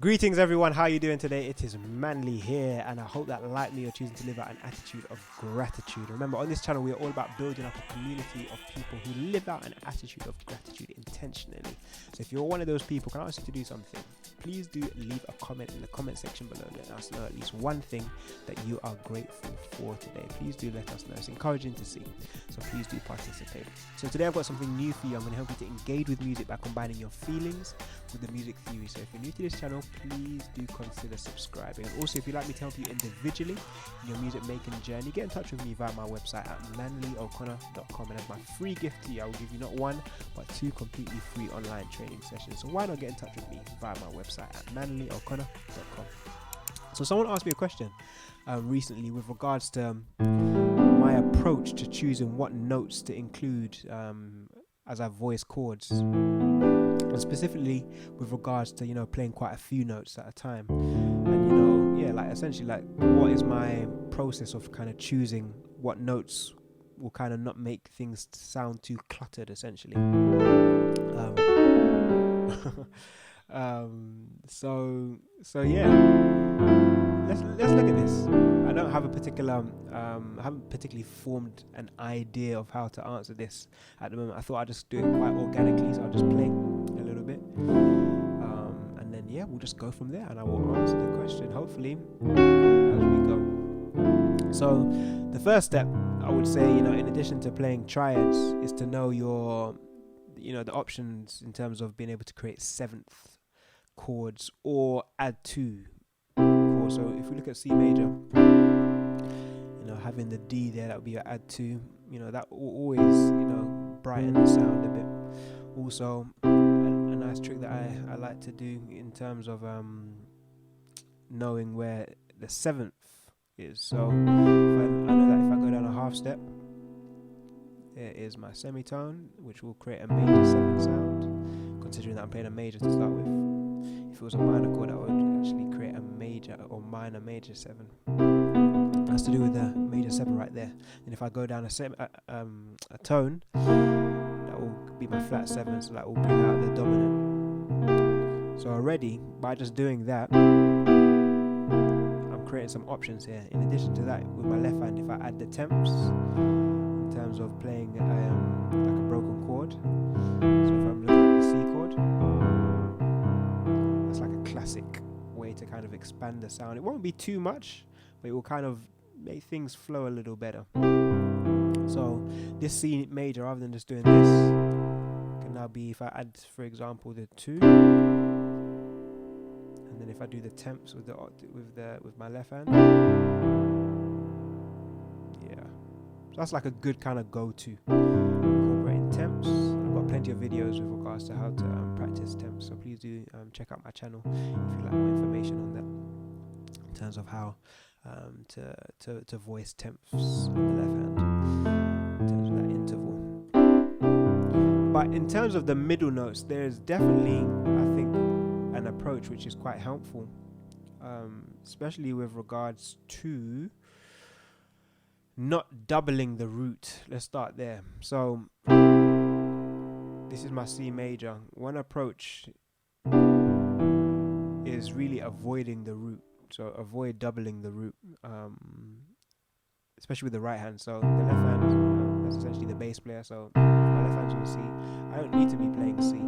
Greetings everyone, how are you doing today? It is Manley here, and I hope that like me you're choosing to live out an attitude of gratitude. Remember, on this channel we are all about building up a community of people who live out an attitude of gratitude intentionally. So if you're one of those people, can I ask you to do something? Please do leave a comment in the comment section below. Let us know at least one thing that you are grateful for today. Please do let us know. It's encouraging to see, so please do participate. So today I've got something new for you. I'm going to help you to engage with music by combining your feelings with the music theory. So if you're new to this channel, please do consider subscribing. And also, if you'd like me to help you individually in your music making journey, get in touch with me via my website at manleyo'connor.com, and as my free gift to you, I will give you not one but two completely free online training sessions. So why not get in touch with me via my website at manleyo'connor.com. So someone asked me a question recently with regards to my approach to choosing what notes to include as I voice chords, and specifically with regards to playing quite a few notes at a time. And essentially what is my process of kind of choosing what notes will kind of not make things sound too cluttered, essentially. So yeah, let's look at this. I don't have a particular I haven't particularly formed an idea of how to answer this at the moment. I thought I'd just do it quite organically, so I'll just play a little bit, and then we'll just go from there, and I will answer the question hopefully as we go. So the first step, I would say, in addition to playing triads, is to know your the options in terms of being able to create seventh chords or add two chords. So if we look at C major, having the D there, that would be your add two. That will always brighten the sound a bit. Also, a nice trick that I like to do in terms of knowing where the seventh is. So I know that if I go down a half step, there is my semitone, which will create a major 7 sound, considering that I'm playing a major to start with. If it was a minor chord, that would actually create a major or minor major 7. That's to do with the major 7 right there. And if I go down a tone, that will be my flat 7, so that will bring out the dominant. So already, by just doing that, I'm creating some options here. In addition to that, with my left hand, if I add the temps, in terms of playing like a broken chord. So if I'm looking at the C chord, that's like a classic way to kind of expand the sound. It won't be too much, but it will kind of make things flow a little better. So this C major, rather than just doing this, can now be, if I add, for example, the 2, and then if I do the temps with my left hand, so that's like a good kind of go-to, incorporating temps. I've got plenty of videos with regards to how to practice temps, so please do check out my channel if you'd like more information on that, in terms of how to voice temps on the left hand, in terms of that interval. But in terms of the middle notes, there's definitely, I think, an approach which is quite helpful, especially with regards to not doubling the root. Let's start there. So this is my C major. One approach is really avoiding the root. So avoid doubling the root, especially with the right hand. So the left hand, that's essentially the bass player. So my left hand's on C. I don't need to be playing C.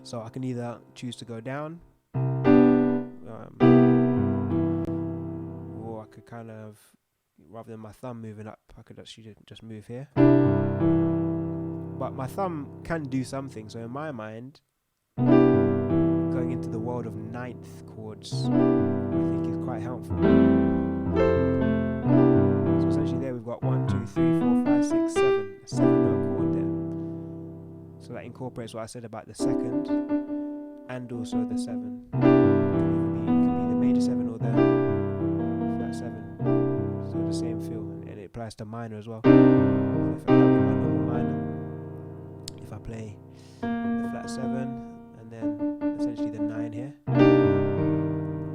So I can either choose to go down, or I could kind of, rather than my thumb moving up, I could actually just move here. But my thumb can do something. So in my mind, going into the world of ninth chords, I think is quite helpful. So essentially there we've got 1, 2, 3, 4, 5, 6, 7. A 7-note chord there. So that incorporates what I said about the second and also the 7. It can be the major 7 or the flat 7. So the same feel, and it applies to minor as well. So if I double my normal minor, if I play the flat 7 and then essentially the 9 here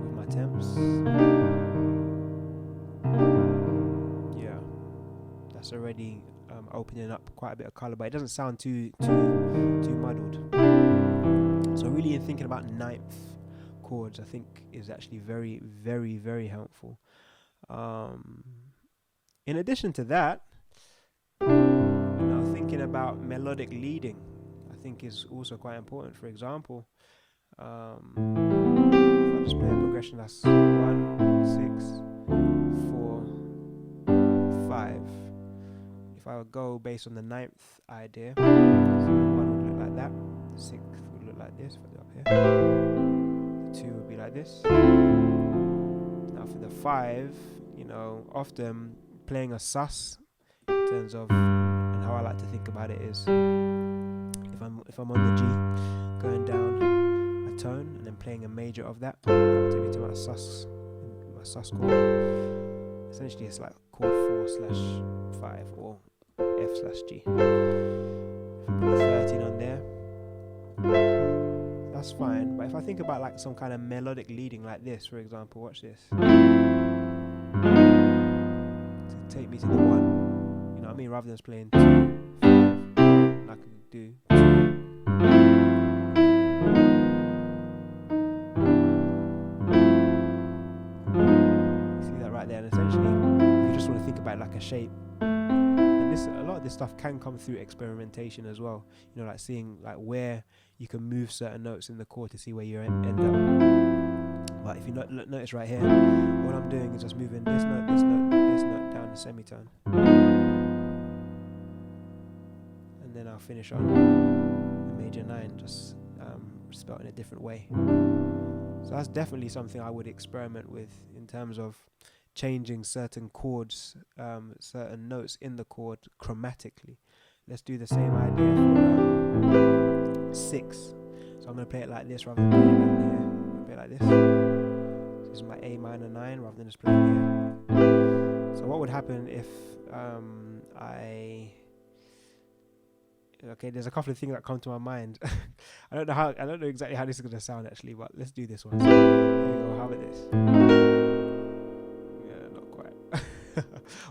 with my temps, that's already opening up quite a bit of color, but it doesn't sound too muddled. So really thinking about ninth chords, I think, is actually very, very, very helpful. In addition to that, thinking about melodic leading, I think, is also quite important. For example, if I just play a progression that's 1, 6, 4, 5. If I would go based on the ninth idea, so 1 would look like that, the 6th would look like this, if I do up here, the 2 would be like this. Now for the 5, often playing a sus, in terms of, and how I like to think about it is, if I'm on the G, going down a tone and then playing a major of that, that'll take me to my sus chord. Essentially, it's like chord 4/5 or F/G. If I put the 13 on there, that's fine. But if I think about like some kind of melodic leading like this, for example, watch this. To take me to the 1, you know what I mean? Rather than just playing 2, 5, I could do 2. See that right there? And essentially, if you just want to think about it like a shape, and a lot of this stuff can come through experimentation as well. Like seeing like where you can move certain notes in the chord to see where you end up. But if you notice right here, what I'm doing is just moving this note, this note, this note down the semitone, and then I'll finish on the major 9, just spelled in a different way. So that's definitely something I would experiment with in terms of changing certain chords, certain notes in the chord chromatically. Let's do the same idea for 6. So I'm going to play it like this rather than playing it like here. I'm going to play it like this. So this is my A minor 9 rather than just playing here. So what would happen if okay, there's a couple of things that come to my mind. I don't know exactly how this is going to sound actually, but let's do this one. So there we go. How about this?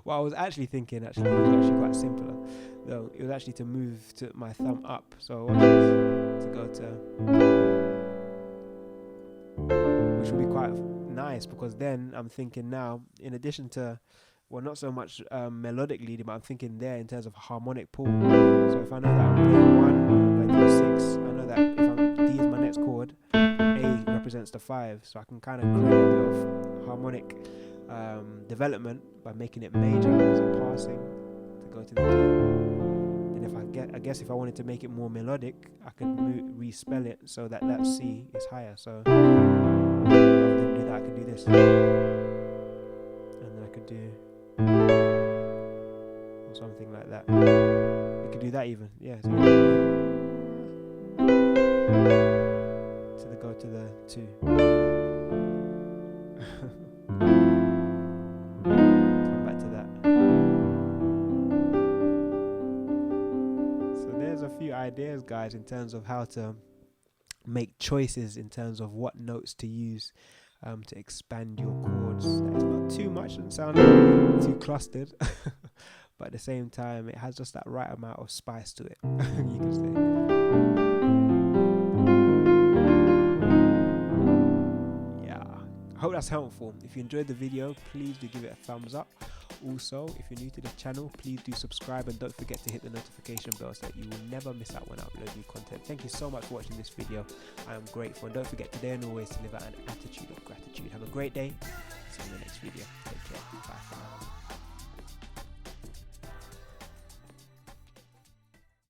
What I was actually thinking was actually quite simpler, though. It was actually to move to my thumb up. So watch this, to go to, which would be quite nice, because then I'm thinking now, in addition to, well, not so much melodic leading, but I'm thinking there in terms of harmonic pull. So if I know that I'm playing 1, I'm going to 6, I know that if D is my next chord, A represents the 5, so I can kind of create a bit of harmonic development by making it major as I'm passing to go to the D. Then I guess if I wanted to make it more melodic, I could respell it so that C is higher. So rather than do that, I could do this, and then I could do or something like that. We could do that even, yeah. So go to the 2. Ideas, guys, in terms of how to make choices in terms of what notes to use to expand your chords. That is not too much, doesn't sound too clustered, but at the same time it has just that right amount of spice to it. You can say. I hope that's helpful. If you enjoyed the video, please do give it a thumbs up. Also, if you're new to the channel, please do subscribe and don't forget to hit the notification bell so that you will never miss out when I upload new content. Thank you so much for watching this video. I am grateful, and don't forget today and always to live out an attitude of gratitude. Have a great day. See you in the next video. Take care.